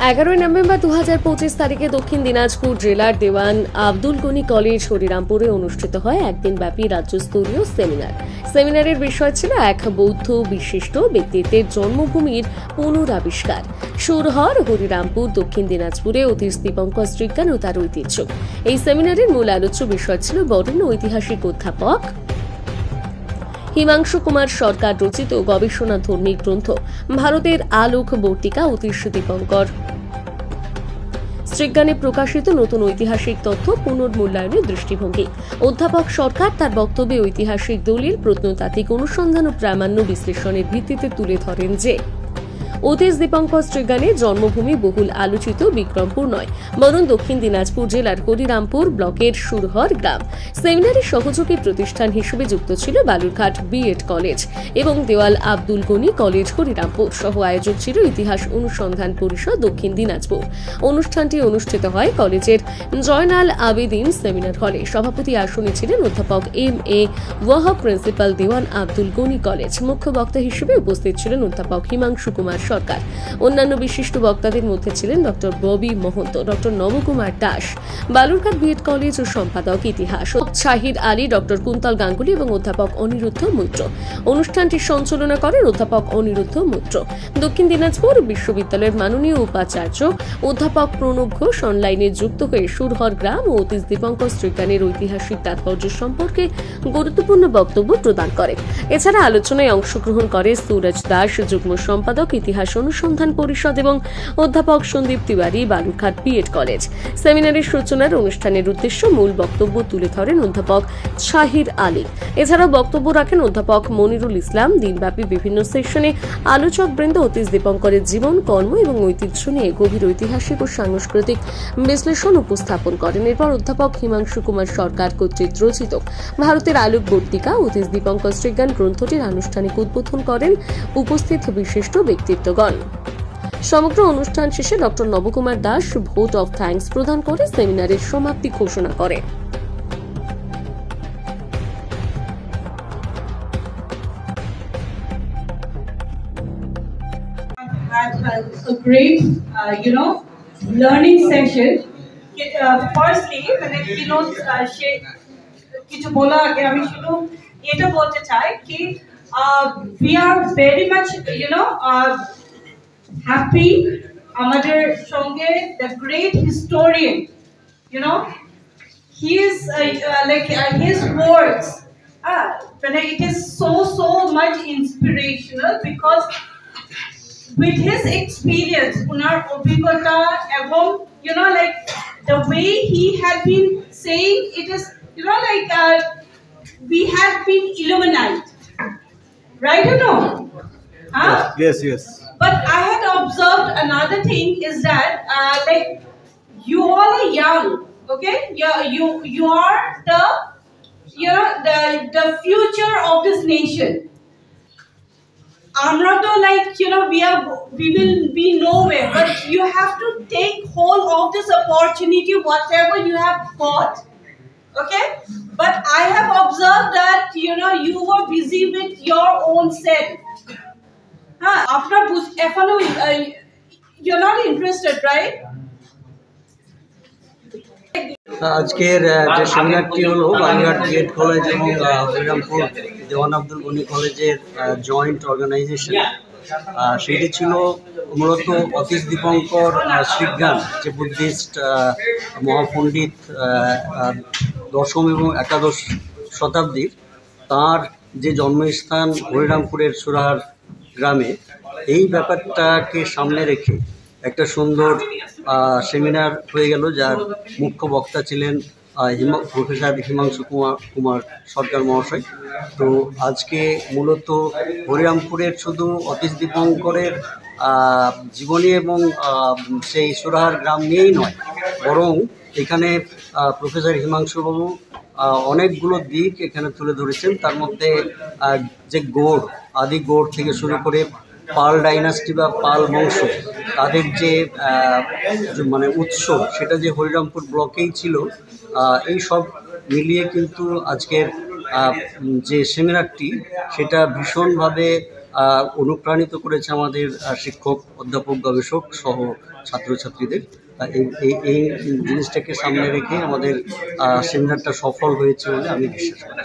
11 November 2025 তারিখে দক্ষিণ দিনাজপুর জেলার দেওয়ান আব্দুল গনি কলেজ হরিরামপুরে অনুষ্ঠিত হয় একদিনব্যাপী রাজ্যস্তরীয় সেমিনারের বিষয় ছিল এক বৌদ্ধ বিশিষ্ট ব্যক্তিত্বের জন্মভূমির পুনরাবিষ্কার। সুরহর হরিরামপুর দক্ষিণ দিনাজপুরে অতীশ দীপঙ্কর শ্রীজ্ঞান ও তার ঐতিহ্য। এই সেমিনারের মূল আলোচ্য বিষয় ছিল বরেণ্য ঐতিহাসিক অধ্যাপক হিমাংশু কুমার সরকার রচিত গবেষণাধর্মী গ্রন্থ ভারতের আলোকবর্তিকা অতীশ দীপঙ্কর শ্রীজ্ঞানে প্রকাশিত নতুন ঐতিহাসিক তথ্য পুনর্মূল্যায়নের দৃষ্টিভঙ্গি। অধ্যাপক সরকার তার বক্তব্যে ঐতিহাসিক দলিল, প্রত্নতাত্ত্বিক অনুসন্ধান ও প্রামাণ্য বিশ্লেষণের ভিত্তিতে তুলে ধরেন যে অতীশ দীপঙ্কর শ্রীজ্ঞানের জন্মভূমি বহুল আলোচিত বিক্রমপুর নয়, বরং দক্ষিণ দিনাজপুর জেলার হরিরামপুর ব্লকের সুরহর গ্রাম। সেমিনারের সহযোগী প্রতিষ্ঠান হিসেবে যুক্ত ছিল বালুরঘাট বিএড কলেজ এবং দেওয়াল আব্দুল গনি কলেজ হরিরামপুর সহ আয়োজক ছিল ইতিহাস অনুসন্ধান পরিষদ দক্ষিণ দিনাজপুর। অনুষ্ঠানটি অনুষ্ঠিত হয় কলেজের জয়নাল আবেদিন সেমিনার হলে। সভাপতি আসনে ছিলেন অধ্যাপক MA ওয়াহাব, প্রিন্সিপাল দেওয়ান আব্দুল গনি কলেজ। মুখ্য বক্তা হিসেবে উপস্থিত ছিলেন অধ্যাপক হিমাংশু কুমার সরকার। অন্যান্য বিশিষ্ট বক্তাদের মধ্যে ছিলেন doctor Bobby Mahanta, doctor Nabakumar Das, Balurghat BEd college ও সম্পাদক ইতিহাস শাহিদ আলী, ডক্টর কুন্তল গাঙ্গুলি এবং অধ্যাপক অনিরুদ্ধ মৈত্র। অনুষ্ঠানটি সঞ্চালনা করেন অধ্যাপক অনিরুদ্ধ মৈত্র। দক্ষিণ দিনাজপুর বিশ্ববিদ্যালয়ের মাননীয় উপাচার্য অধ্যাপক প্রণব ঘোষ অনলাইনে যুক্ত হয়ে সুরহর গ্রাম ও অতীশ দীপঙ্কর শ্রীজ্ঞানের ঐতিহাসিক তাৎপর্য সম্পর্কে গুরুত্বপূর্ণ বক্তব্য প্রদান করেন। এছাড়া আলোচনায় অংশগ্রহণ করে সুরজ দাস, যুগ্ম সম্পাদক ইতিহাস অনুসন্ধান পরিষদ এবং অধ্যাপক সন্দীপ তিওয়ারি, বালুরঘাট বিএড কলেজ। সেমিনারের সূচনার অনুষ্ঠানের উদ্দেশ্য মূল বক্তব্য তুলে ধরেন অধ্যাপক শাহিদ আলী। এছাড়াও বক্তব্য রাখেন অধ্যাপক মনিরুল ইসলাম। দিনব্যাপী বিভিন্ন সেশনে আলোচকবৃন্দ অতীশ দীপঙ্করের জীবন, কর্ম এবং ঐতিহ্য নিয়ে গভীর ঐতিহাসিক ও সাংস্কৃতিক বিশ্লেষণ উপস্থাপন করেন। এরপর অধ্যাপক হিমাংশু কুমার সরকার কর্তৃক রচিত ভারতের আলোকবর্তিকা অতীশ দীপঙ্কর শ্রীজ্ঞান গ্রন্থটির আনুষ্ঠানিক উদ্বোধন করেন উপস্থিত বিশিষ্ট ব্যক্তিত্বগণ। সমগ্র অনুষ্ঠান শেষে doctor Nabakumar Das vote of thanks প্রদান করে সেমিনারের সমাপ্তি ঘোষণা করে। A great, learning session. Firstly, মানে keynote সে কিছু বলা আগে আমি শুধু এটা বলতে চাই কি we are very much happy আমাদের সঙ্গে the great historian, he is like his words it is so much inspirational because with his experience, unar obhigota ebong like the way he had been saying it is we have been illuminated, right or no? Yes. But I had observed another thing is that like you all are young, okay? You are the future of this nation. Amra to like we will be nowhere, but you have to take hold of this opportunity whatever you have got, okay? But I have observed that you were busy with your own self. After you're not interested, right? আজকের যে সেমিনারটি হলো Balurghat BEd college এবং হরিরামপুর দেওয়ান আব্দুল গনি কলেজের joint organisation, সেটি ছিল মূলত অতীশ দীপঙ্কর শ্রীজ্ঞান, যে Buddhist মহাপণ্ডিত দশম এবং একাদশ শতাব্দীর, তার যে জন্মস্থান হরিরামপুরের সুরহার গ্রামে, এই ব্যাপারটাকে সামনে রেখে একটা সুন্দর সেমিনার হয়ে গেল, যার মুখ্য বক্তা ছিলেন প্রফেসর হিমাংশু কুমার সরকার মহাশয়। তো আজকে মূলত হরিরামপুরের শুধু অতীশ দীপঙ্করের জীবনী এবং সেই সুরহার গ্রাম নিয়েই নয়, বরং এখানে প্রফেসর হিমাংশুবাবু অনেকগুলো দিক এখানে তুলে ধরেছেন। তার মধ্যে যে গৌড়, আদি গৌড় থেকে শুরু করে পাল ডাইনাস্টি বা পাল বংশ, তাদের যে মানে উৎস, সেটা যে হরিরামপুর ব্লকেই ছিল, এই সব মিলিয়ে কিন্তু আজকের যে সেমিনারটি, সেটা ভীষণভাবে অনুপ্রাণিত করেছে আমাদের শিক্ষক, অধ্যাপক, গবেষক সহ ছাত্রছাত্রীদের। এই জিনিসটাকে সামনে রেখে আমাদের সেমিনারটা সফল হয়েছে বলে আমি বিশ্বাস করি।